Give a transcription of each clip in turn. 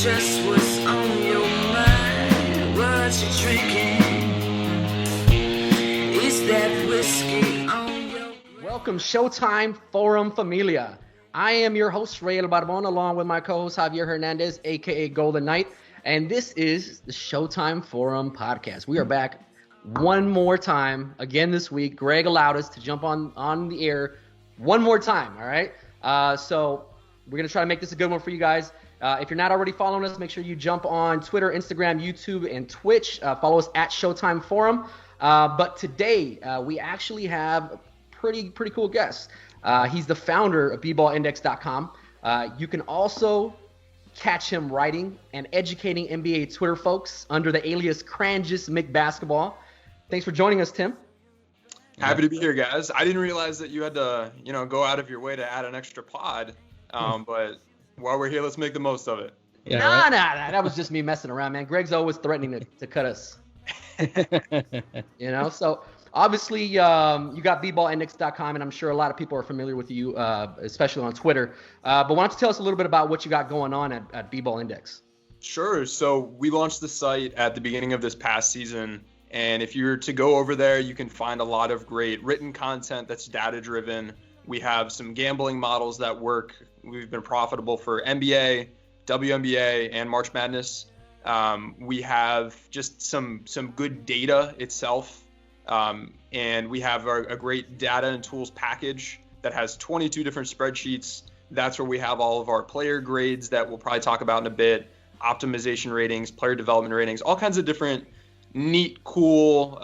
just what's on your mind. What you drinking? Is that whiskey on your... Welcome, Showtime Forum Familia. I am your host, Ray El Barbon, along with my co-host, Javier Hernandez, a.k.a. Golden Knight. And this is the Showtime Forum podcast. We are back one more time again this week. Greg allowed us to jump on the air one more time, all right? So we're going to try to make this a good one for you guys. If you're not already following us, make sure you jump on Twitter, Instagram, YouTube, and Twitch. Follow us at Showtime Forum. But today, we actually have a pretty cool guest. He's the founder of BBallDix.com. You can also catch him writing and educating NBA Twitter folks under the alias Cranjis McBasketball. Thanks for joining us, Tim. Happy to be here, guys. I didn't realize that you had to, go out of your way to add an extra pod. But while we're here, let's make the most of it. Yeah, nah, that was just me messing around, man. Greg's always threatening to cut us. So obviously you got BBallDix.com, and I'm sure a lot of people are familiar with you, especially on Twitter. But why don't you tell us a little bit about what you got going on at BBallDix? Sure. So we launched the site at the beginning of this past season. And if you were to go over there, you can find a lot of great written content that's data-driven. We have some gambling models that work. We've been profitable for NBA, WNBA, and March Madness. We have just some good data itself. And we have a great data and tools package that has 22 different spreadsheets. That's where we have all of our player grades that we'll probably talk about in a bit, optimization ratings, player development ratings, all kinds of different neat, cool,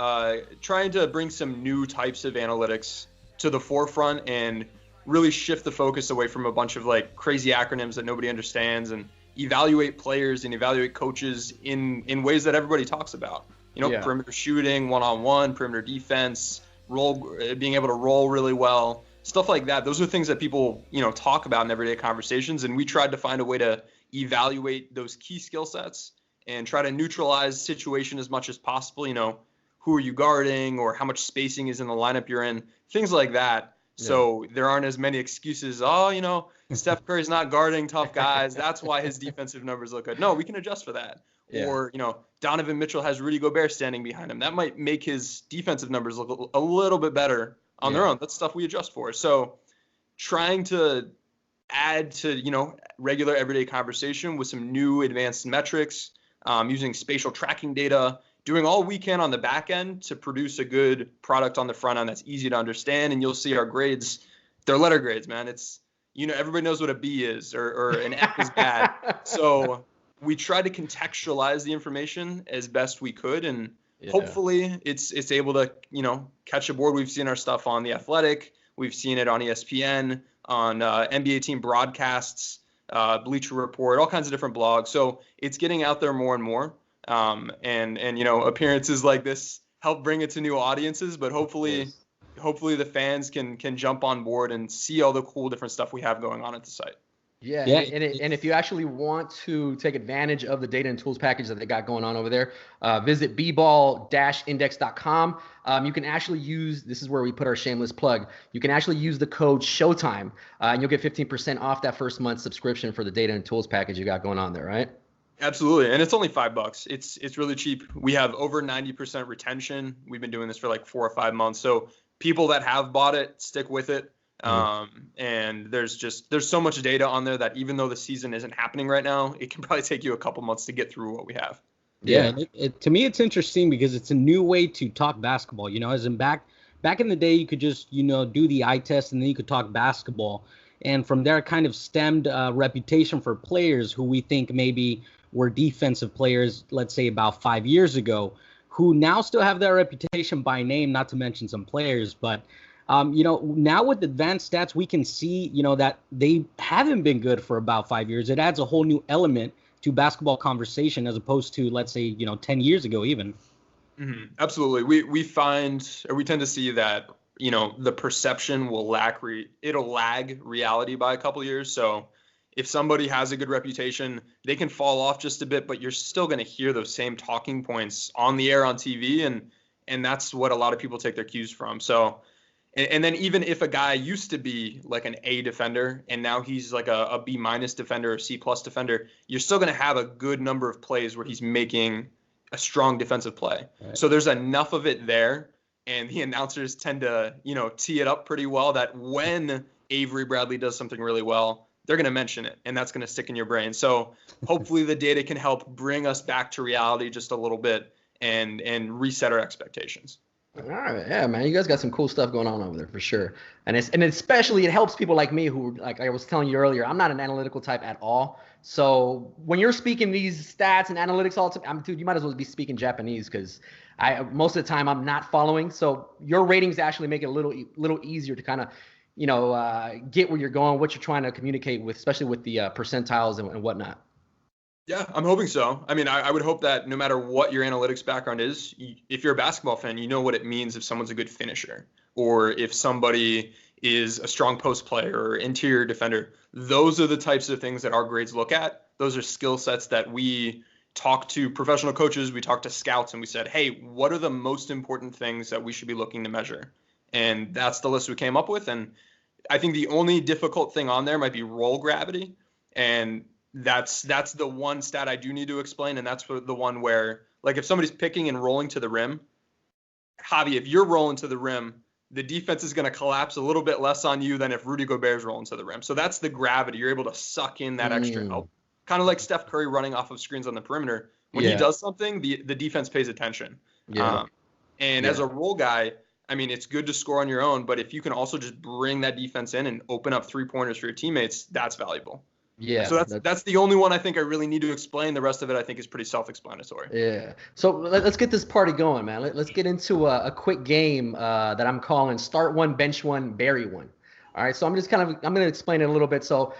trying to bring some new types of analytics to the forefront and really shift the focus away from a bunch of like crazy acronyms that nobody understands and evaluate players and evaluate coaches in ways that everybody talks about. Perimeter shooting, one-on-one, perimeter defense, being able to roll really well, stuff like that. Those are things that people, talk about in everyday conversations. And we tried to find a way to evaluate those key skill sets and try to neutralize situation as much as possible. Who are you guarding or how much spacing is in the lineup you're in, things like that. Yeah. So there aren't as many excuses. Steph Curry's not guarding tough guys. That's why his defensive numbers look good. No, we can adjust for that. Yeah. Or, Donovan Mitchell has Rudy Gobert standing behind him. That might make his defensive numbers look a little bit better on their own. That's stuff we adjust for. So trying to add to, regular everyday conversation with some new advanced metrics, using spatial tracking data, doing all we can on the back end to produce a good product on the front end that's easy to understand. And you'll see our grades, they're letter grades, man. It's, everybody knows what a B is or an F is bad. So we try to contextualize the information as best we could. And hopefully it's able to, catch a board. We've seen our stuff on The Athletic. We've seen it on ESPN, on NBA team broadcasts, Bleacher Report, all kinds of different blogs. So it's getting out there more and more. And appearances like this help bring it to new audiences, but hopefully the fans can jump on board and see all the cool different stuff we have going on at the site. Yeah. And if you actually want to take advantage of the data and tools package that they got going on over there, visit bball-index.com. You can actually use, this is where we put our shameless plug, you can actually use the code SHOWTIME, and you'll get 15% off that first month subscription for the data and tools package you got going on there, right? Absolutely. And it's only $5. It's really cheap. We have over 90% retention. We've been doing this for like 4 or 5 months. So people that have bought it, stick with it. And there's so much data on there that even though the season isn't happening right now, it can probably take you a couple months to get through what we have. Yeah. To me, it's interesting because it's a new way to talk basketball, as in back in the day, you could just, do the eye test and then you could talk basketball. And from there, kind of stemmed a reputation for players who we think maybe were defensive players, let's say about 5 years ago, who now still have that reputation by name, not to mention some players. But, now with advanced stats, we can see, that they haven't been good for about 5 years. It adds a whole new element to basketball conversation as opposed to, let's say, 10 years ago even. Mm-hmm. Absolutely. We tend to see that, the perception will lag reality by a couple years. So if somebody has a good reputation, they can fall off just a bit, but you're still going to hear those same talking points on the air on TV. And that's what a lot of people take their cues from. So And then even if a guy used to be like an A defender and now he's like a B- defender or C+ defender, you're still going to have a good number of plays where he's making a strong defensive play. Right. So there's enough of it there, and the announcers tend to, tee it up pretty well that when Avery Bradley does something really well, they're going to mention it, and that's going to stick in your brain. So hopefully the data can help bring us back to reality just a little bit and reset our expectations. All right, yeah, man, you guys got some cool stuff going on over there for sure, and especially it helps people like me who, like I was telling you earlier, I'm not an analytical type at all. So when you're speaking these stats and analytics all the time, dude, you might as well be speaking Japanese because most of the time I'm not following. So your ratings actually make it a little easier to kind of, get where you're going, what you're trying to communicate with, especially with the percentiles and whatnot. Yeah, I'm hoping so. I mean, I would hope that no matter what your analytics background is, if you're a basketball fan, you know what it means if someone's a good finisher or if somebody is a strong post player or interior defender. Those are the types of things that our grades look at. Those are skill sets that we talk to professional coaches, we talk to scouts, and we said, hey, what are the most important things that we should be looking to measure? And that's the list we came up with. And I think the only difficult thing on there might be roll gravity. And that's the one stat I do need to explain, and that's the one where, like, if somebody's picking and rolling to the rim, Javi, if you're rolling to the rim, the defense is going to collapse a little bit less on you than if Rudy Gobert's rolling to the rim. So that's the gravity. You're able to suck in that extra help. Kind of like Steph Curry running off of screens on the perimeter. When he does something, the defense pays attention. Yeah. As a roll guy, I mean, it's good to score on your own, but if you can also just bring that defense in and open up 3-pointers for your teammates, that's valuable. Yeah. So that's the only one I think I really need to explain. The rest of it I think is pretty self-explanatory. Yeah. So let's get this party going, man. Let's get into a quick game that I'm calling Start One, Bench One, Bury One. All right. So I'm going to explain it a little bit. So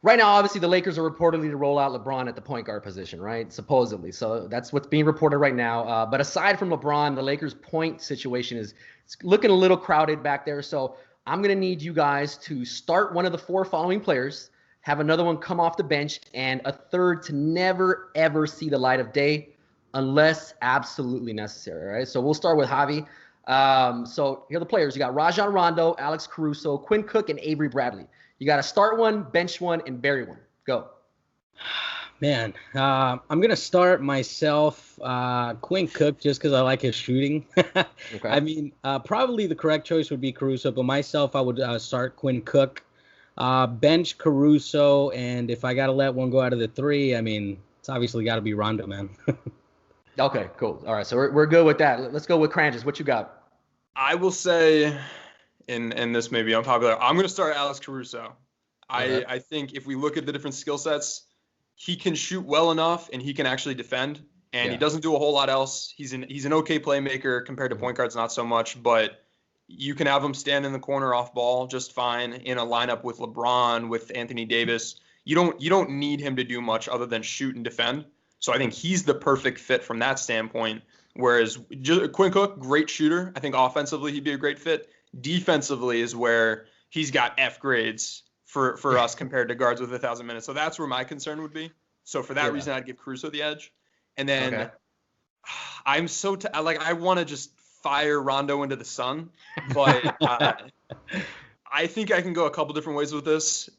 right now, obviously, the Lakers are reportedly to roll out LeBron at the point guard position, right? Supposedly. So that's what's being reported right now. But aside from LeBron, the Lakers' point situation is looking a little crowded back there. So I'm going to need you guys to start one of the 4 following players, have another one come off the bench, and a third to never, ever see the light of day unless absolutely necessary, right? So we'll start with Javi. So here are the players. You got Rajon Rondo, Alex Caruso, Quinn Cook, and Avery Bradley. You got to start one, bench one, and bury one. Go. Man, I'm going to start myself, Quinn Cook, just because I like his shooting. Okay. I mean, probably the correct choice would be Caruso, but myself, I would start Quinn Cook. Bench Caruso, and if I got to let one go out of the 3, I mean, it's obviously got to be Rondo, man. Okay, cool. All right, so we're good with that. Let's go with Cranjis. What you got? I will say, and this may be unpopular, I'm going to start Alex Caruso. Okay. I think if we look at the different skill sets, he can shoot well enough and he can actually defend, and he doesn't do a whole lot else. He's an okay playmaker compared to point guards, not so much, but you can have him stand in the corner off ball just fine in a lineup with LeBron, with Anthony Davis. You don't need him to do much other than shoot and defend. So I think he's the perfect fit from that standpoint. Whereas Quinn Cook, great shooter. I think offensively he'd be a great fit. Defensively is where he's got F grades for us compared to guards with 1,000 minutes. So that's where my concern would be. So for that reason, I'd give Caruso the edge. And then I'm so I want to just fire Rondo into the sun, but I think I can go a couple different ways with this.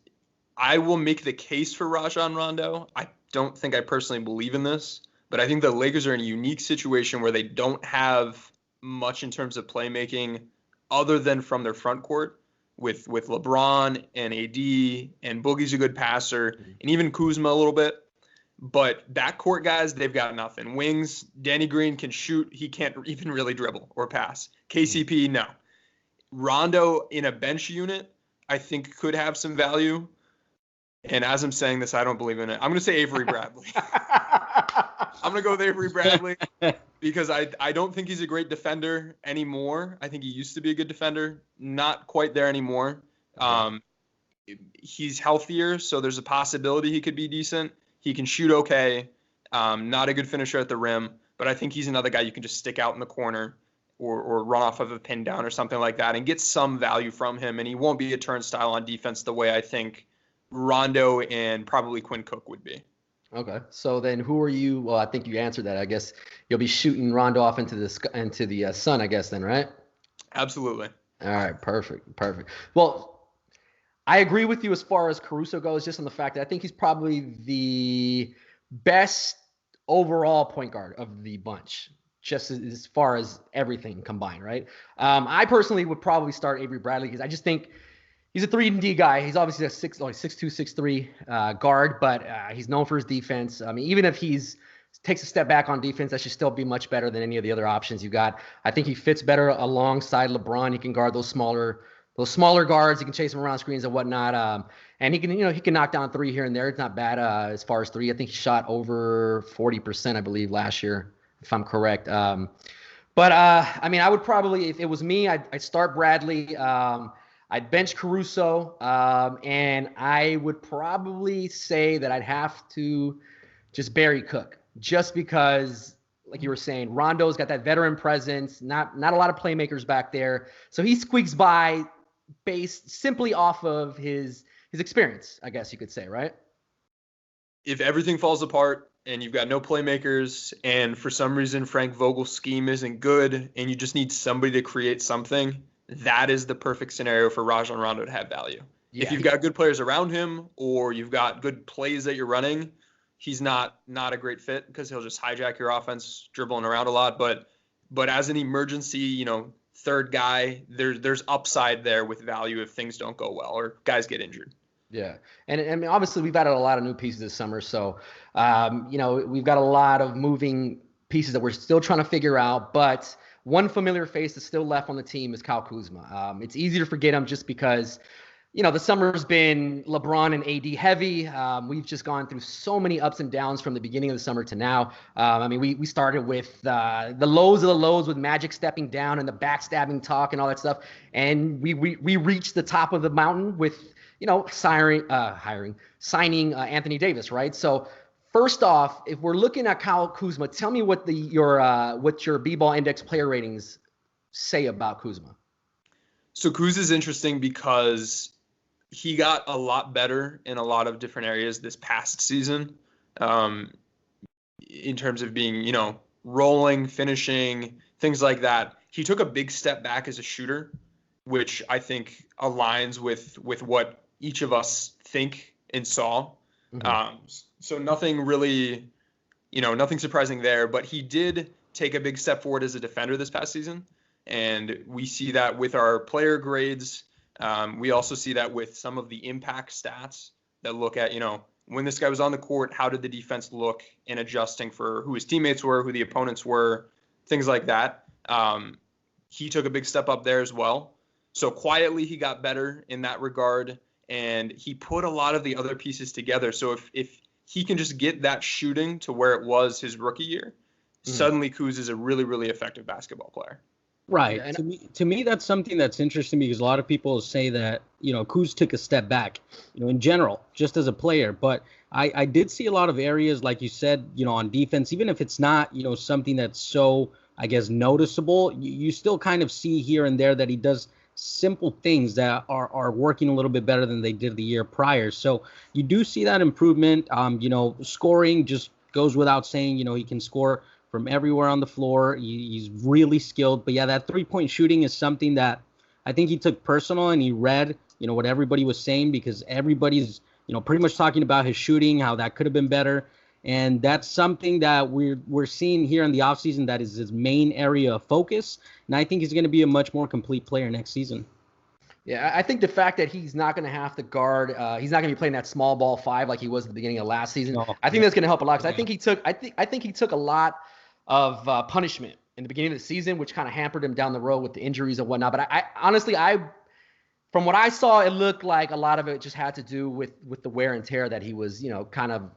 I will make the case for Rajon Rondo. I don't think I personally believe in this, but I think the Lakers are in a unique situation where they don't have much in terms of playmaking other than from their front court with LeBron and AD, and Boogie's a good passer, and even Kuzma a little bit. But backcourt guys, they've got nothing. Wings, Danny Green can shoot. He can't even really dribble or pass. KCP, no. Rondo in a bench unit, I think could have some value. And as I'm saying this, I don't believe in it. I'm going to say Avery Bradley. I'm going to go with Avery Bradley because I don't think he's a great defender anymore. I think he used to be a good defender. Not quite there anymore. He's healthier, so there's a possibility he could be decent. He can shoot okay, not a good finisher at the rim, but I think he's another guy you can just stick out in the corner or run off of a pin down or something like that and get some value from him, and he won't be a turnstile on defense the way I think Rondo and probably Quinn Cook would be. Okay, so then who are you? Well, I think you answered that. I guess you'll be shooting Rondo off into the sun, I guess then, right? Absolutely. All right, perfect. Well, I agree with you as far as Caruso goes, just on the fact that I think he's probably the best overall point guard of the bunch, just as far as everything combined, right? I personally would probably start Avery Bradley because I just think he's a 3-and-D guy. He's obviously a 6'2", 6'3" guard, but he's known for his defense. I mean, even if takes a step back on defense, that should still be much better than any of the other options you got. I think he fits better alongside LeBron. He can guard those smaller guards. He can chase them around screens and whatnot. And he can knock down 3 here and there. It's not bad as far as 3. I think he shot over 40%, I believe, last year, if I'm correct. But I mean, I would probably, if it was me, I'd start Bradley. I'd bench Caruso, and I would probably say that I'd have to just bury Cook, just because, like you were saying, Rondo's got that veteran presence, not a lot of playmakers back there, so he squeaks by based simply off of his experience, I guess you could say, right? If everything falls apart and you've got no playmakers, and for some reason Frank Vogel's scheme isn't good, and you just need somebody to create something, that is the perfect scenario for Rajon Rondo to have value. Yeah. If you've got good players around him, or you've got good plays that you're running, he's not a great fit because he'll just hijack your offense, dribbling around a lot. But as an emergency, third guy, there's upside there with value if things don't go well or guys get injured. Yeah, and I mean, obviously we've added a lot of new pieces this summer, so we've got a lot of moving pieces that we're still trying to figure out. But one familiar face that's still left on the team is Kyle Kuzma. It's easy to forget him just because, the summer's been LeBron and AD heavy. We've just gone through so many ups and downs from the beginning of the summer to now. I mean, we started with the lows of the lows with Magic stepping down and the backstabbing talk and all that stuff. And we reached the top of the mountain with, signing Anthony Davis, right? So first off, if we're looking at Kyle Kuzma, tell me what your BBallDix player ratings say about Kuzma. So Kuz is interesting because he got a lot better in a lot of different areas this past season, in terms of being, rolling, finishing, things like that. He took a big step back as a shooter, which I think aligns with what each of us think and saw. Mm-hmm. So nothing really, nothing surprising there, but he did take a big step forward as a defender this past season. And we see that with our player grades. We also see that with some of the impact stats that look at, when this guy was on the court, how did the defense look in adjusting for who his teammates were, who the opponents were, things like that. He took a big step up there as well. So quietly, he got better in that regard, and he put a lot of the other pieces together. So if he can just get that shooting to where it was his rookie year, suddenly Kuz is a really, really effective basketball player. Right. Yeah, to me, that's something that's interesting because a lot of people say that, Kuz took a step back, in general, just as a player. But I did see a lot of areas, like you said, on defense, even if it's not, something that's so, I guess, noticeable, you still kind of see here and there that he does simple things that are working a little bit better than they did the year prior. So you do see that improvement. Scoring just goes without saying, he can score from everywhere on the floor. He's really skilled. But yeah, that 3-point shooting is something that I think he took personal, and he read, what everybody was saying, because everybody's, pretty much talking about his shooting, how that could have been better. And that's something that we're seeing here in the offseason that is his main area of focus. And I think he's going to be a much more complete player next season. Yeah, I think the fact that he's not going to have to guard, he's not going to be playing that small ball 5 like he was at the beginning of last season. I think that's going to help a lot, because I think he took a lot of punishment in the beginning of the season, which kind of hampered him down the road with the injuries and whatnot. But I honestly, from what I saw, it looked like a lot of it just had to do with the wear and tear that he was, kind of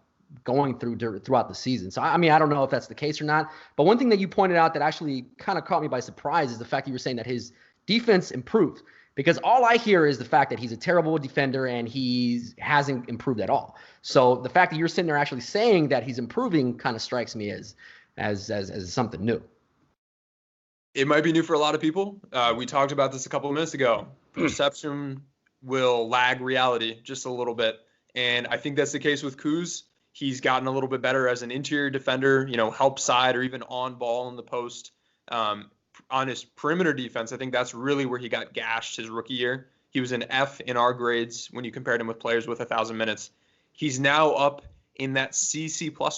going throughout the season. So, I mean, I don't know if that's the case or not. But one thing that you pointed out that actually kind of caught me by surprise is the fact that you were saying that his defense improved. Because all I hear is the fact that he's a terrible defender and he hasn't improved at all. So the fact that you're sitting there actually saying that he's improving kind of strikes me as something new. It might be new for a lot of people. We talked about this a couple of minutes ago. Perception will lag reality just a little bit. And I think that's the case with Kuz. He's gotten a little bit better as an interior defender, help side or even on ball in the post. on his perimeter defense, I think that's really where he got gashed his rookie year. He was an F in our grades when you compared him with players with 1,000 minutes. He's now up in that C+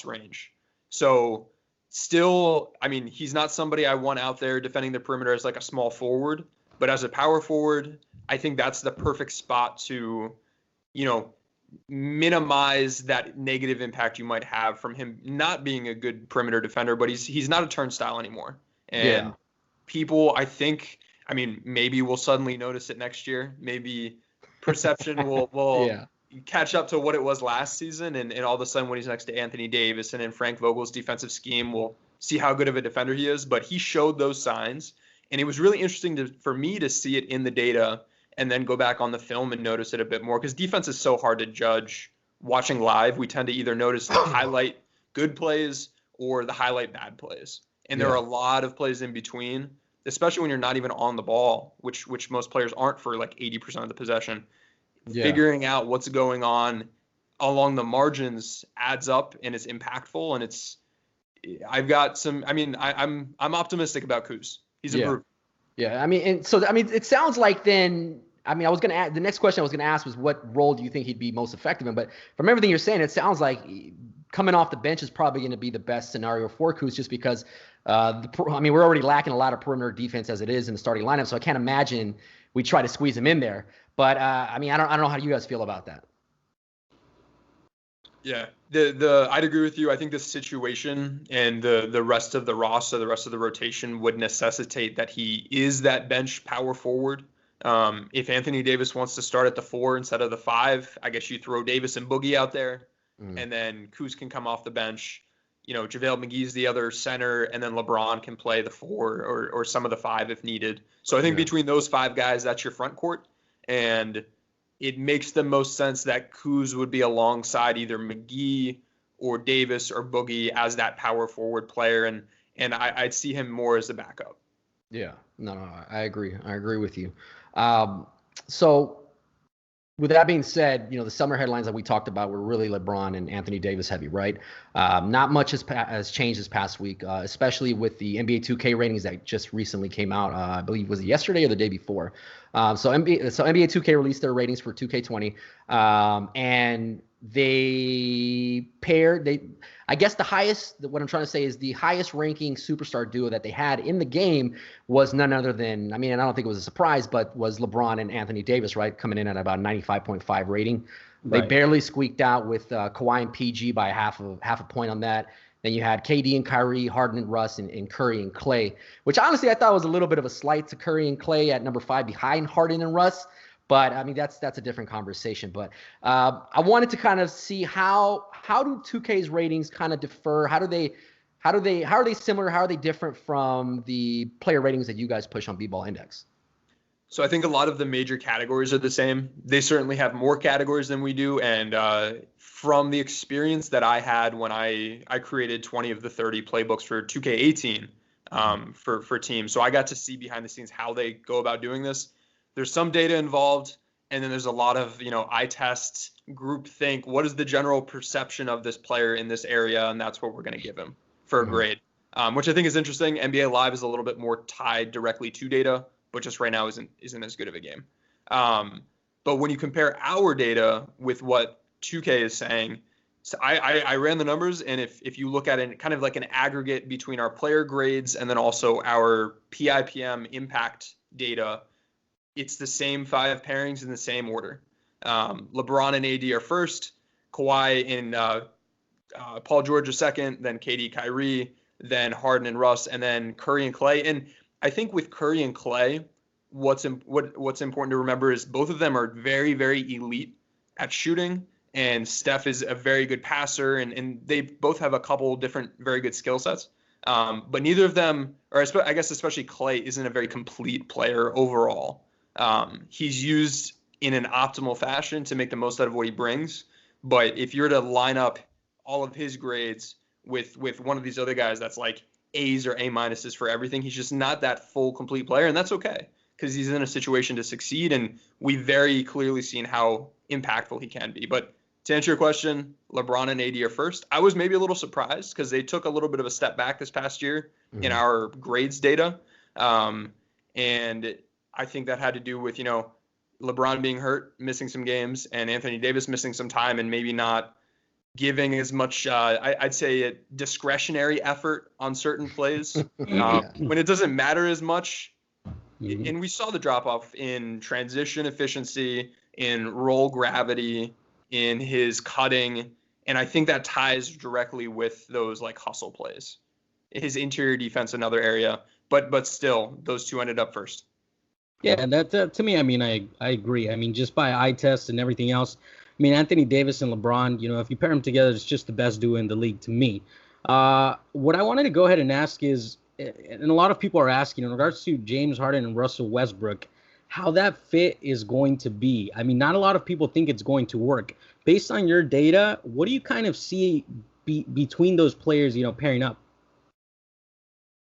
range. So still, I mean, he's not somebody I want out there defending the perimeter as like a small forward, but as a power forward, I think that's the perfect spot to, minimize that negative impact you might have from him not being a good perimeter defender, but he's not a turnstile anymore. And people, I think, I mean, maybe we'll suddenly notice it next year. Maybe perception will catch up to what it was last season. And all of a sudden when he's next to Anthony Davis and in Frank Vogel's defensive scheme, we'll see how good of a defender he is. But he showed those signs. And it was really interesting for me to see it in the data and then go back on the film and notice it a bit more, because defense is so hard to judge watching live. We tend to either notice the highlight good plays or the highlight bad plays. And there are a lot of plays in between, especially when you're not even on the ball, which most players aren't for like 80% of the possession. Figuring out what's going on along the margins adds up and it's impactful. And I'm optimistic about Kuz. He's improved. Yeah, I mean, it sounds like then, I mean, the next question I was going to ask was what role do you think he'd be most effective in? But from everything you're saying, it sounds like coming off the bench is probably going to be the best scenario for Kuz, just because, we're already lacking a lot of perimeter defense as it is in the starting lineup, so I can't imagine we try to squeeze him in there. But, I don't know how you guys feel about that. Yeah, I'd agree with you. I think the situation and the rest of the roster, the rest of the rotation would necessitate that he is that bench power forward. If Anthony Davis wants to start at the 4 instead of the 5, I guess you throw Davis and Boogie out there, and then Kuz can come off the bench. JaVale McGee's the other center, and then LeBron can play the 4 or some of the 5 if needed. So I think between those 5 guys, that's your front court, and it makes the most sense that Kuz would be alongside either McGee or Davis or Boogie as that power forward player, and I'd see him more as a backup. Yeah, no, I agree. I agree with you. So with that being said, the summer headlines that we talked about were really LeBron and Anthony Davis heavy, right? Not much has changed this past week, especially with the NBA 2K ratings that just recently came out. I believe was it yesterday or the day before. So NBA 2K released their ratings for 2K20, and I guess what I'm trying to say is the highest ranking superstar duo that they had in the game was none other than, I don't think it was a surprise, but was LeBron and Anthony Davis, right? Coming in at about 95.5 rating. Right. They barely squeaked out with Kawhi and PG by half a point on that. Then you had KD and Kyrie, Harden and Russ, and Curry and Clay, which honestly I thought was a little bit of a slight to Curry and Clay at number 5 behind Harden and Russ. But that's a different conversation. But I wanted to kind of see how do 2K's ratings kind of differ? How are they similar? How are they different from the player ratings that you guys push on BBallDix? So I think a lot of the major categories are the same. They certainly have more categories than we do. And from the experience that I had when I created 20 of the 30 playbooks for 2K18 for teams, so I got to see behind the scenes how they go about doing this. There's some data involved, and then there's a lot of, eye test, group think. What is the general perception of this player in this area? And that's what we're going to give him for a grade, which I think is interesting. NBA Live is a little bit more tied directly to data, but just right now isn't as good of a game. But when you compare our data with what 2K is saying, so I ran the numbers, and if you look at it kind of like an aggregate between our player grades and then also our PIPM impact data, it's the same 5 pairings in the same order. LeBron and AD are first, Kawhi and Paul George are second, then KD, Kyrie, then Harden and Russ, and then Curry and Clay. And I think with Curry and Clay, what's important to remember is both of them are very, very elite at shooting, and Steph is a very good passer, and they both have a couple different very good skill sets. But neither of them, or I guess especially Clay, isn't a very complete player overall. He's used in an optimal fashion to make the most out of what he brings. But if you're to line up all of his grades with one of these other guys that's like A's or A- for everything, he's just not that full, complete player. And that's okay, because he's in a situation to succeed. And we've very clearly seen how impactful he can be. But to answer your question, LeBron and AD are first. I was maybe a little surprised because they took a little bit of a step back this past year in our grades data. And I think that had to do with, LeBron being hurt, missing some games, and Anthony Davis missing some time and maybe not giving as much, I'd say, a discretionary effort on certain plays when it doesn't matter as much. And we saw the drop-off in transition efficiency, in roll gravity, in his cutting, and I think that ties directly with those like hustle plays. His interior defense, another area, but still, those two ended up first. Yeah, and that to me, I mean, I agree. I mean, just by eye test and everything else, I mean, Anthony Davis and LeBron, if you pair them together, it's just the best duo in the league to me. What I wanted to go ahead and ask is, and a lot of people are asking in regards to James Harden and Russell Westbrook, how that fit is going to be. I mean, not a lot of people think it's going to work. Based on your data, what do you kind of see between those players, pairing up?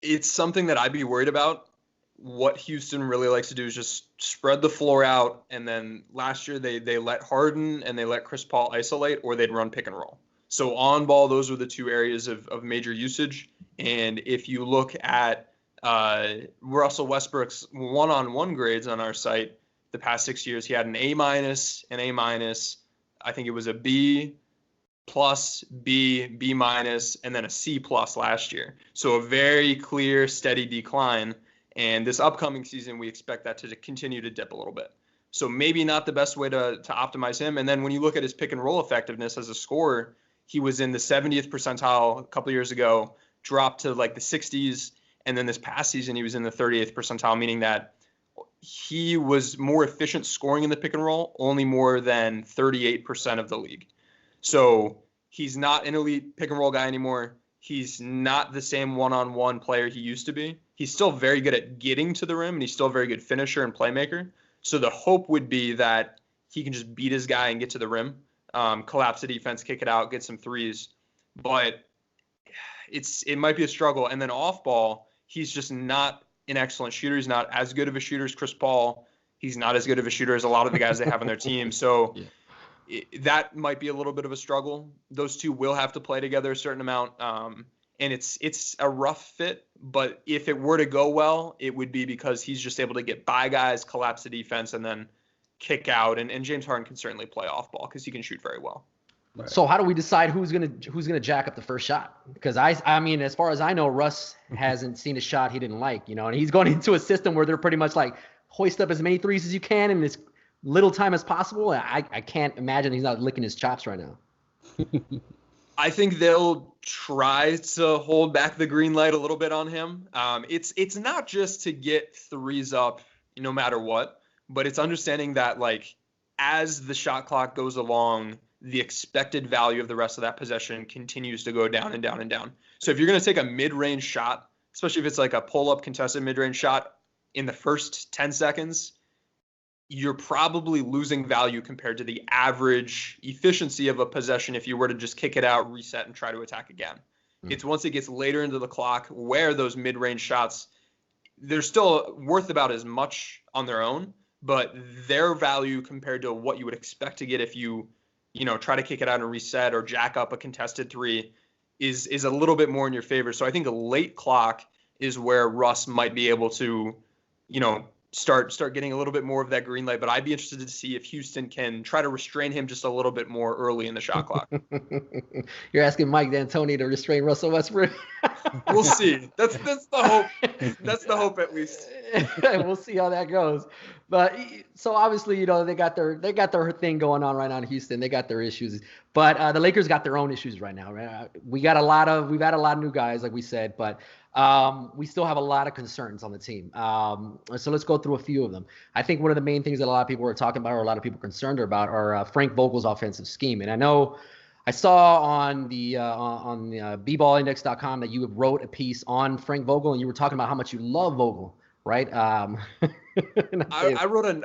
It's something that I'd be worried about. What Houston really likes to do is just spread the floor out. And then last year they let Harden and they let Chris Paul isolate, or they'd run pick and roll. So on ball, those were the two areas of major usage. And if you look at Russell Westbrook's one-on-one grades on our site the past 6 years, he had an A-, an A-, I think it was a B+, B, B-, and then a C+ last year. So a very clear, steady decline. And this upcoming season, we expect that to continue to dip a little bit. So maybe not the best way to optimize him. And then when you look at his pick and roll effectiveness as a scorer, he was in the 70th percentile a couple years ago, dropped to like the 60s. And then this past season, he was in the 38th percentile, meaning that he was more efficient scoring in the pick and roll, only more than 38% of the league. So he's not an elite pick and roll guy anymore. He's not the same one-on-one player he used to be. He's still very good at getting to the rim, and he's still a very good finisher and playmaker. So the hope would be that he can just beat his guy and get to the rim, collapse the defense, kick it out, get some threes. But it might be a struggle. And then off ball, he's just not an excellent shooter. He's not as good of a shooter as Chris Paul. He's not as good of a shooter as a lot of the guys they have on their team. So that might be a little bit of a struggle. Those two will have to play together a certain amount. And it's a rough fit, but if it were to go well, it would be because he's just able to get by guys, collapse the defense, and then kick out. And James Harden can certainly play off ball because he can shoot very well. Right. So how do we decide who's gonna jack up the first shot? Because I mean, as far as I know, Russ hasn't seen a shot he didn't like, and he's going into a system where they're pretty much like hoist up as many threes as you can in as little time as possible. I can't imagine he's not licking his chops right now. I think they'll try to hold back the green light a little bit on him. It's not just to get threes up no matter what, but it's understanding that like as the shot clock goes along, the expected value of the rest of that possession continues to go down and down and down. So if you're going to take a mid-range shot, especially if it's like a pull-up contested mid-range shot in the first 10 seconds, you're probably losing value compared to the average efficiency of a possession if you were to just kick it out, reset, and try to attack again. It's once it gets later into the clock where those mid-range shots, they're still worth about as much on their own, but their value compared to what you would expect to get if you try to kick it out and reset or jack up a contested three is a little bit more in your favor. So I think a late clock is where Russ might be able to, start getting a little bit more of that green light. But I'd be interested to see if Houston can try to restrain him just a little bit more early in the shot clock. You're asking Mike D'Antoni to restrain Russell Westbrook? We'll see. That's the hope. That's the hope, at least. We'll see how that goes. But so obviously, they got their thing going on right now in Houston. They got their issues, but the Lakers got their own issues right now. Right? We've had a lot of new guys, like we said, but we still have a lot of concerns on the team. So let's go through a few of them. I think one of the main things that a lot of people are talking about, or a lot of people are concerned about, are Frank Vogel's offensive scheme. And I know I saw on the BBallDix.com that you wrote a piece on Frank Vogel, and you were talking about how much you love Vogel. Right. I wrote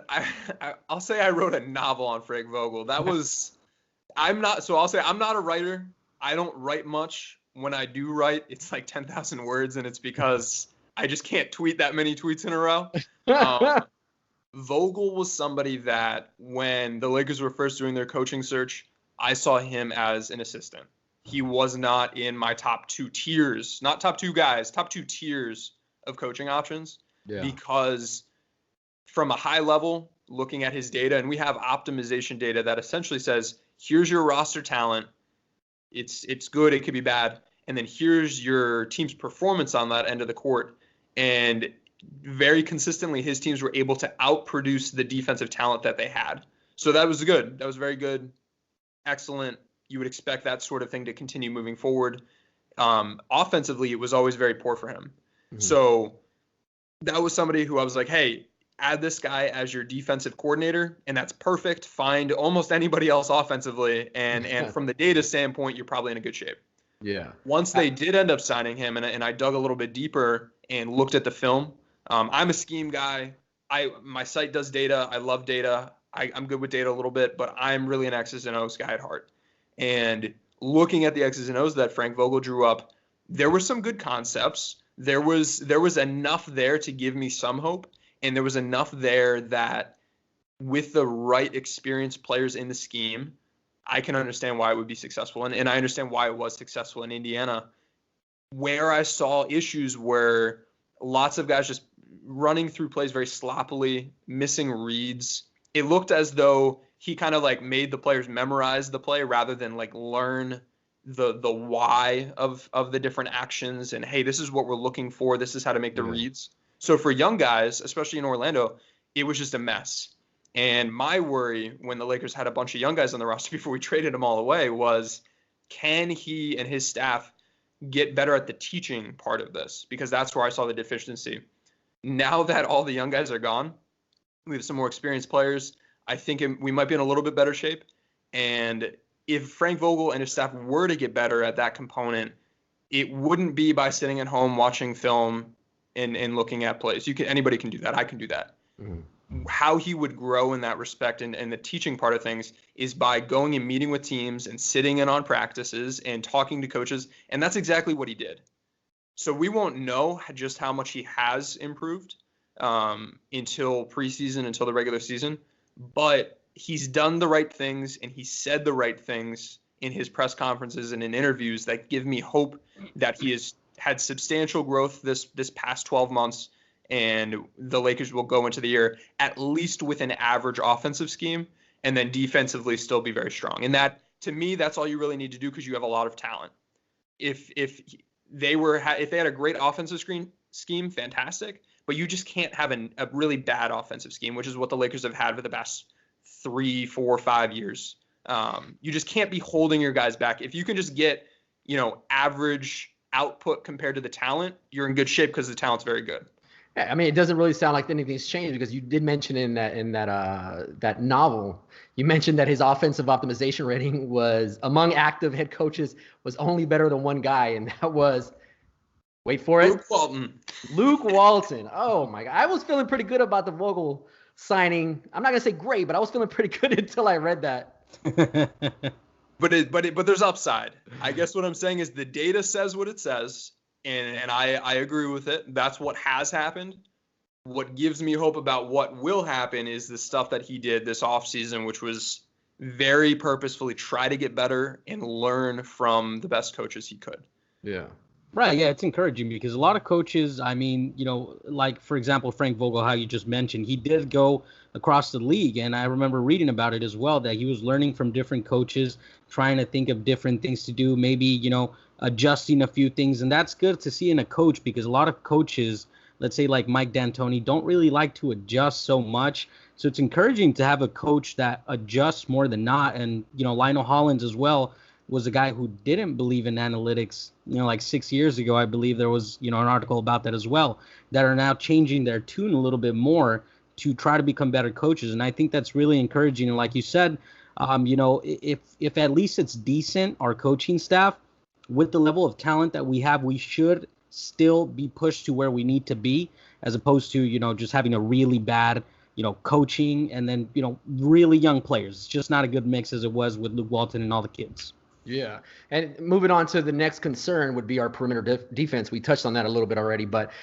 I'll say I wrote a novel on Frank Vogel. I'll say I'm not a writer. I don't write much. When I do write, it's like 10,000 words, and it's because I just can't tweet that many tweets in a row. Vogel was somebody that when the Lakers were first doing their coaching search, I saw him as an assistant. He was not in my top two tiers, not top two guys, top two tiers of coaching options. because from a high level, looking at his data, and we have optimization data that essentially says, here's your roster talent. It's good. It could be bad. And then here's your team's performance on that end of the court. And very consistently, his teams were able to outproduce the defensive talent that they had. So that was good. That was very good. Excellent. You would expect that sort of thing to continue moving forward. Offensively, it was always very poor for him. Mm-hmm. So that was somebody who I was like, hey, add this guy as your defensive coordinator, and that's perfect. Find almost anybody else offensively, and from the data standpoint, you're probably in a good shape. Yeah. Once they did end up signing him, and I dug a little bit deeper and looked at the film, I'm a scheme guy. My site does data. I love data. I'm good with data a little bit, but I'm really an X's and O's guy at heart. And looking at the X's and O's that Frank Vogel drew up, there were some good concepts. There was enough there to give me some hope. And there was enough there that with the right experienced players in the scheme, I can understand why it would be successful. And I understand why it was successful in Indiana. Where I saw issues were lots of guys just running through plays very sloppily, missing reads. It looked as though he kind of like made the players memorize the play rather than like learn the why of the different actions. And, hey, this is what we're looking for. This is how to make the reads. So for young guys, especially in Orlando, it was just a mess. And my worry when the Lakers had a bunch of young guys on the roster before we traded them all away was, can he and his staff get better at the teaching part of this? Because that's where I saw the deficiency. Now that all the young guys are gone, we have some more experienced players. I think we might be in a little bit better shape. And if Frank Vogel and his staff were to get better at that component, it wouldn't be by sitting at home watching film and looking at plays. Anybody can do that. I can do that. Mm-hmm. How he would grow in that respect and the teaching part of things is by going and meeting with teams and sitting in on practices and talking to coaches. And that's exactly what he did. So we won't know just how much he has improved until preseason, until the regular season. But he's done the right things and he said the right things in his press conferences and in interviews that give me hope that he has had substantial growth this past 12 months, and the Lakers will go into the year at least with an average offensive scheme, and then defensively still be very strong. And that, to me, that's all you really need to do because you have a lot of talent. If they had a great offensive scheme, fantastic, but you just can't have a really bad offensive scheme, which is what the Lakers have had for the past 3, 4, 5 years. You just can't be holding your guys back. If you can just get, average output compared to the talent, you're in good shape because the talent's very good. I mean, it doesn't really sound like anything's changed because you did mention in that novel, you mentioned that his offensive optimization rating was among active head coaches was only better than one guy, and that was, wait for it, Luke Walton. Luke Walton. Oh my God, I was feeling pretty good about the Vogel signing. I'm not gonna say great, but I was feeling pretty good until I read that. But there's upside. I guess what I'm saying is the data says what it says, and I agree with it. That's what has happened. What gives me hope about what will happen is the stuff that he did this offseason, which was very purposefully try to get better and learn from the best coaches he could. Yeah. Right, yeah, it's encouraging because a lot of coaches, I mean, like, for example, Frank Vogel, how you just mentioned, he did go across the league, and I remember reading about it as well, that he was learning from different coaches, trying to think of different things to do, maybe, adjusting a few things, and that's good to see in a coach because a lot of coaches, let's say like Mike D'Antoni, don't really like to adjust so much, so it's encouraging to have a coach that adjusts more than not, and, Lionel Hollins as well was a guy who didn't believe in analytics, like 6 years ago. I believe there was, an article about that as well, that are now changing their tune a little bit more to try to become better coaches. And I think that's really encouraging. And like you said, if at least it's decent, our coaching staff, with the level of talent that we have, we should still be pushed to where we need to be, as opposed to, just having a really bad, coaching and then, really young players. It's just not a good mix as it was with Luke Walton and all the kids. Yeah. And moving on to the next concern would be our perimeter defense. We touched on that a little bit already, but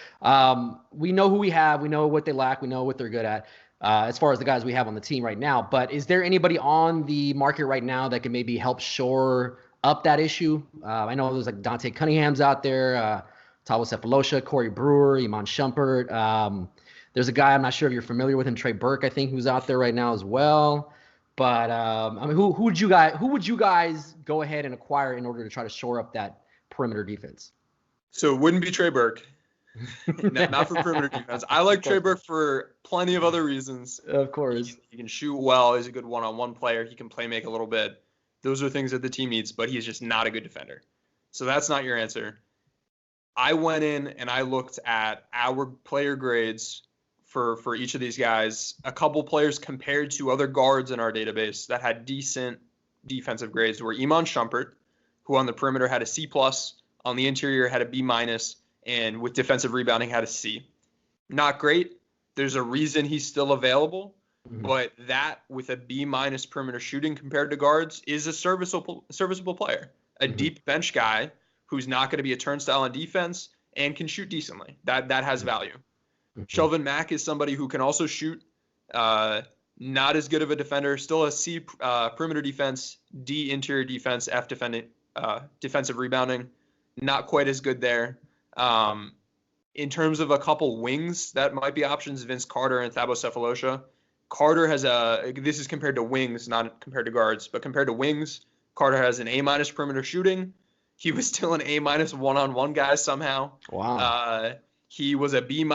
we know who we have. We know what they lack. We know what they're good at as far as the guys we have on the team right now. But is there anybody on the market right now that can maybe help shore up that issue? I know there's like Dante Cunningham's out there. Thabo Sefolosha, Corey Brewer, Iman Shumpert. There's a guy I'm not sure if you're familiar with him, Trey Burke, I think, who's out there right now as well. But I mean, who would you guys go ahead and acquire in order to try to shore up that perimeter defense? So it wouldn't be Trey Burke. Not for perimeter defense. I like Trey Burke for plenty of other reasons. Of course. He can shoot well. He's a good one-on-one player. He can play make a little bit. Those are things that the team needs, but he's just not a good defender. So that's not your answer. I went in and I looked at our player grades for each of these guys. A couple players compared to other guards in our database that had decent defensive grades were Iman Shumpert, who on the perimeter had a C+, on the interior had a B-, and with defensive rebounding had a C. Not great. There's a reason he's still available, but that with a B- perimeter shooting compared to guards is a serviceable player. A deep bench guy who's not going to be a turnstile on defense and can shoot decently. That has value. Shelvin Mack is somebody who can also shoot. Not as good of a defender. Still a C perimeter defense, D interior defense, F defensive rebounding. Not quite as good there. In terms of a couple wings that might be options, Vince Carter and Thabo Sefolosha. Carter has this is compared to wings, not compared to guards, but compared to wings, Carter has an A- perimeter shooting. He was still an A- one-on-one guy somehow. Wow. He was a B-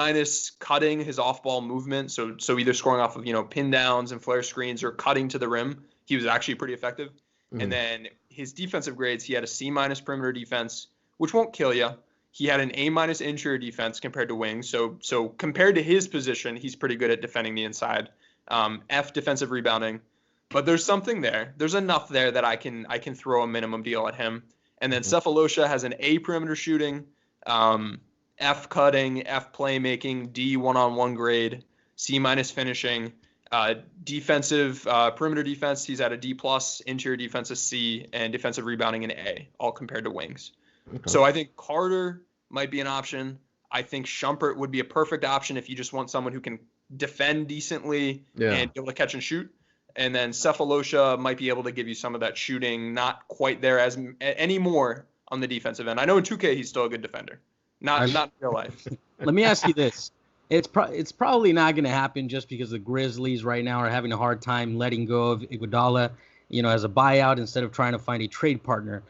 cutting his off-ball movement, so either scoring off of pin downs and flare screens or cutting to the rim. He was actually pretty effective. And then his defensive grades, he had a C- perimeter defense, which won't kill you. He had an A- interior defense compared to wings. So compared to his position, he's pretty good at defending the inside. F defensive rebounding, but there's something there. There's enough there that I can throw a minimum deal at him. And then Sefolosha has an A perimeter shooting, F cutting, F playmaking, D one-on-one grade, C- finishing, defensive perimeter defense. He's at a D+, interior defense a C, and defensive rebounding an A, all compared to wings. Okay. So I think Carter might be an option. I think Shumpert would be a perfect option if you just want someone who can defend decently and be able to catch and shoot. And then Sefolosha might be able to give you some of that shooting, not quite there as anymore on the defensive end. I know in 2K he's still a good defender, not in real life. Let me ask you this. It's probably not going to happen just because the Grizzlies right now are having a hard time letting go of Iguodala, as a buyout instead of trying to find a trade partner.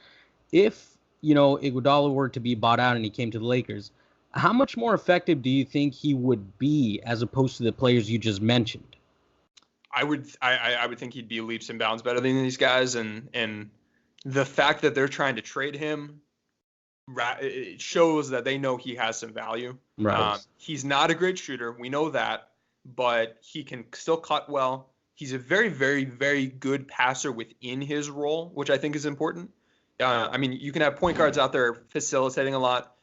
If Iguodala were to be bought out and he came to the Lakers, how much more effective do you think he would be as opposed to the players you just mentioned? I would think he'd be leaps and bounds better than these guys, and the fact that they're trying to trade him, it shows that they know he has some value. Right. He's not a great shooter, we know that, but he can still cut well. He's a very, very, very good passer within his role, which I think is important. You can have point guards out there facilitating a lot.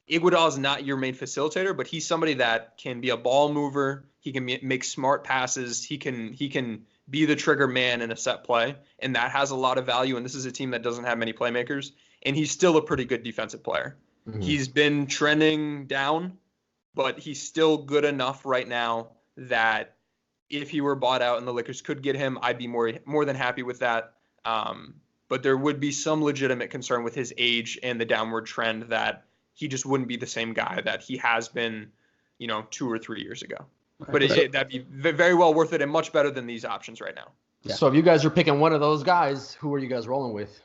Iguodala is not your main facilitator, but he's somebody that can be a ball mover. He can make smart passes. He can be the trigger man in a set play, and that has a lot of value. And this is a team that doesn't have many playmakers, and he's still a pretty good defensive player. Mm-hmm. He's been trending down, but he's still good enough right now that if he were bought out and the Lakers could get him, I'd be more than happy with that. But there would be some legitimate concern with his age and the downward trend that he just wouldn't be the same guy that he has been, 2 or 3 years ago. But that'd be very well worth it and much better than these options right now. Yeah. So if you guys are picking one of those guys, who are you guys rolling with?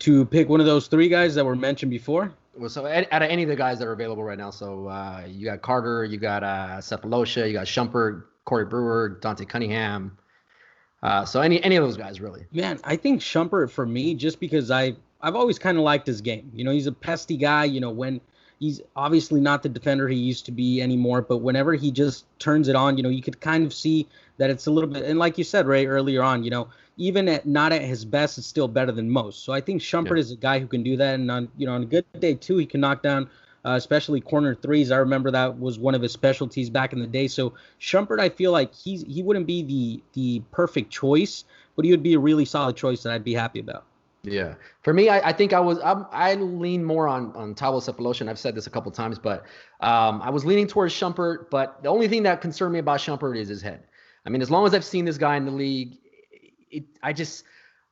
To pick one of those three guys that were mentioned before? Well, so out of any of the guys that are available right now, so you got Carter, you got Sefolosha, you got Shumpert, Corey Brewer, Dante Cunningham. So any of those guys, really. Man, I think Shumpert for me, just because I've always kind of liked his game. He's a pesty guy, when he's obviously not the defender he used to be anymore, but whenever he just turns it on, you could kind of see that it's a little bit, and like you said, Ray, earlier on, even not at his best, it's still better than most. So I think Shumpert is a guy who can do that, and on a good day too, he can knock down especially corner threes. I remember that was one of his specialties back in the day. So Shumpert, I feel like he wouldn't be the perfect choice, but he would be a really solid choice that I'd be happy about. Yeah. For me, I think I lean more on Thabo Sefolosha, and I've said this a couple times, but I was leaning towards Shumpert, but the only thing that concerned me about Shumpert is his head. I mean, as long as I've seen this guy in the league,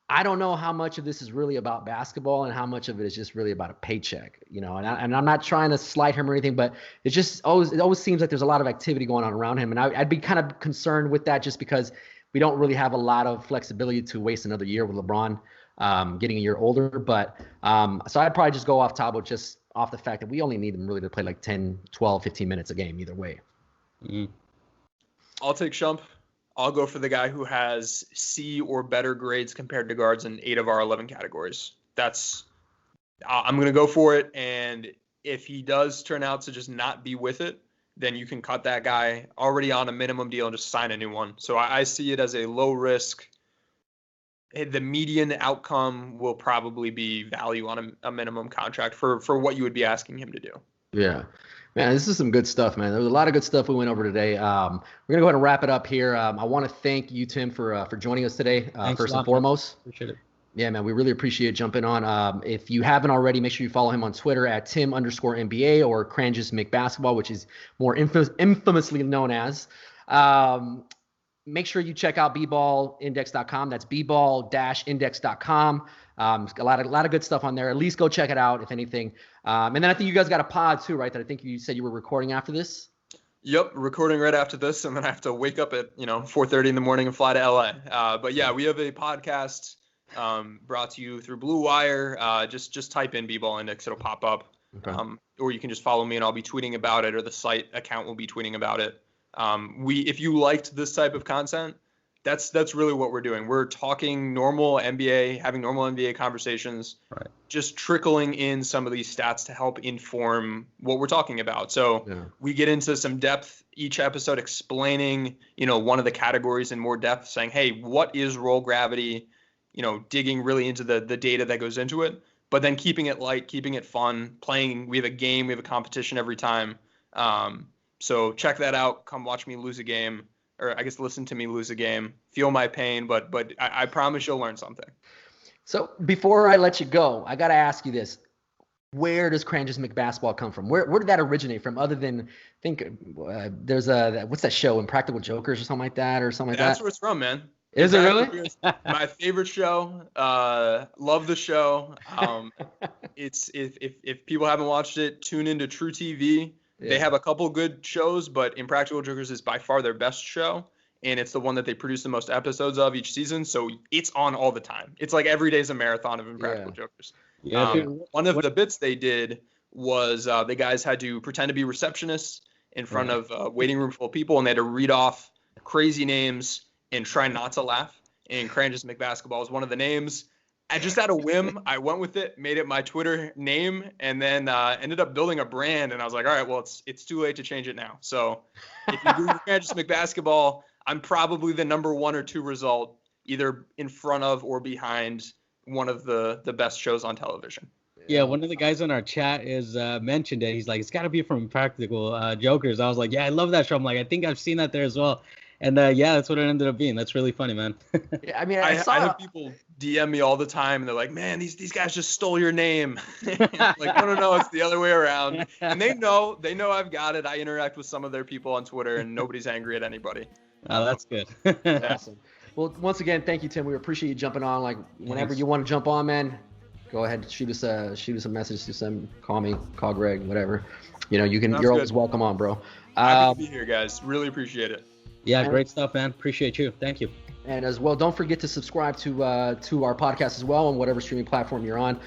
I don't know how much of this is really about basketball and how much of it is just really about a paycheck, you know. And I'm not trying to slight him or anything, but it always seems like there's a lot of activity going on around him, and I'd be kind of concerned with that just because we don't really have a lot of flexibility to waste another year with LeBron getting a year older. But so I'd probably just go off Tabo just off the fact that we only need him really to play like 10, 12, 15 minutes a game either way. Mm-hmm. I'll take Shump. I'll go for the guy who has C or better grades compared to guards in 8 of our 11 categories. I'm going to go for it. And if he does turn out to just not be with it, then you can cut that guy already on a minimum deal and just sign a new one. So I see it as a low risk. The median outcome will probably be value on a minimum contract for what you would be asking him to do. Yeah. Man, this is some good stuff, man. There was a lot of good stuff we went over today. We're going to go ahead and wrap it up here. I want to thank you, Tim, for joining us today, first and foremost. Appreciate it. Yeah, man, we really appreciate jumping on. If you haven't already, make sure you follow him on Twitter at Tim_NBA or Cranjis McBasketball, which is more infamously known as. Make sure you check out BBallDix.com. That's BBall-index.com. A lot of good stuff on there. At least go check it out, if anything. And then I think you guys got a pod too, right? That I think you said you were recording after this. Yep, recording right after this, and then I have to wake up at 4:30 in the morning and fly to LA. But yeah, we have a podcast brought to you through Blue Wire. Just type in BBallIndex, it'll pop up. Okay. Or you can just follow me, and I'll be tweeting about it, or the site account will be tweeting about it. If you liked this type of content, that's really what we're doing. We're talking normal NBA, having normal NBA conversations, right, just trickling in some of these stats to help inform what we're talking about. So we get into some depth each episode, explaining, one of the categories in more depth, saying, hey, what is roll gravity? Digging really into the data that goes into it, but then keeping it light, keeping it fun, playing. We have a game, we have a competition every time. So check that out. Come watch me lose a game. Or I guess listen to me lose a game, feel my pain, but I promise you'll learn something. So before I let you go, I got to ask you this. Where does Cranjis McBasketball come from? Where did that originate from, other than, there's what's that show, Impractical Jokers or something like that, or something like that? That's where it's from, man. Is it really? My favorite show. Love the show. It's if people haven't watched it, tune into True TV. Yeah. They have a couple good shows, but Impractical Jokers is by far their best show, and it's the one that they produce the most episodes of each season, so it's on all the time. It's like every day's a marathon of Impractical Jokers. Yeah. One of the bits they did was the guys had to pretend to be receptionists in front of a waiting room full of people, and they had to read off crazy names and try not to laugh. And Cranjis McBasketball was one of the names. I just had a whim. I went with it, made it my Twitter name, and then ended up building a brand. And I was like, all right, well, it's too late to change it now. So if you Google Cranjis McBasketball, I'm probably the number 1 or 2 result, either in front of or behind one of the best shows on television. Yeah, one of the guys in our chat is mentioned it. He's like, it's got to be from Practical Jokers. I was like, yeah, I love that show. I'm like, I think I've seen that there as well. And that's what it ended up being. That's really funny, man. Yeah, I mean, I have people DM me all the time, and they're like, man, these guys just stole your name. Like, no, it's the other way around. And they know I've got it. I interact with some of their people on Twitter, and nobody's angry at anybody. Oh, that's good. Awesome. Well, once again, thank you, Tim. We appreciate you jumping on. Like, whenever you want to jump on, man, go ahead, shoot us a message, call me, call Greg, whatever. You're always welcome on, bro. Happy to be here, guys. Really appreciate it. Yeah, great stuff, man. Appreciate you. Thank you. And as well, don't forget to subscribe to our podcast as well on whatever streaming platform you're on.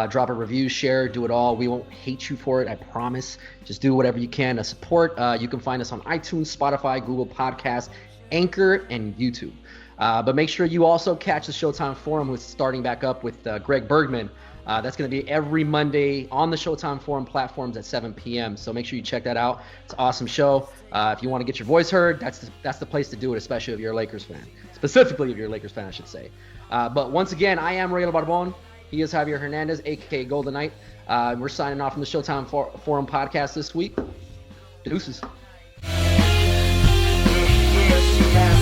Drop a review, share, do it all. We won't hate you for it, I promise. Just do whatever you can to support. You can find us on iTunes, Spotify, Google Podcasts, Anchor, and YouTube. But make sure you also catch the Showtime Forum, which is starting back up with Greg Bergman. That's going to be every Monday on the Showtime Forum platforms at 7 p.m. So make sure you check that out. It's an awesome show. If you want to get your voice heard, that's the place to do it, especially if you're a Lakers fan. Specifically if you're a Lakers fan, I should say. But once again, I am Rael Barbon. He is Javier Hernandez, a.k.a. Golden Knight. We're signing off from the Showtime Forum podcast this week. Deuces. Yes,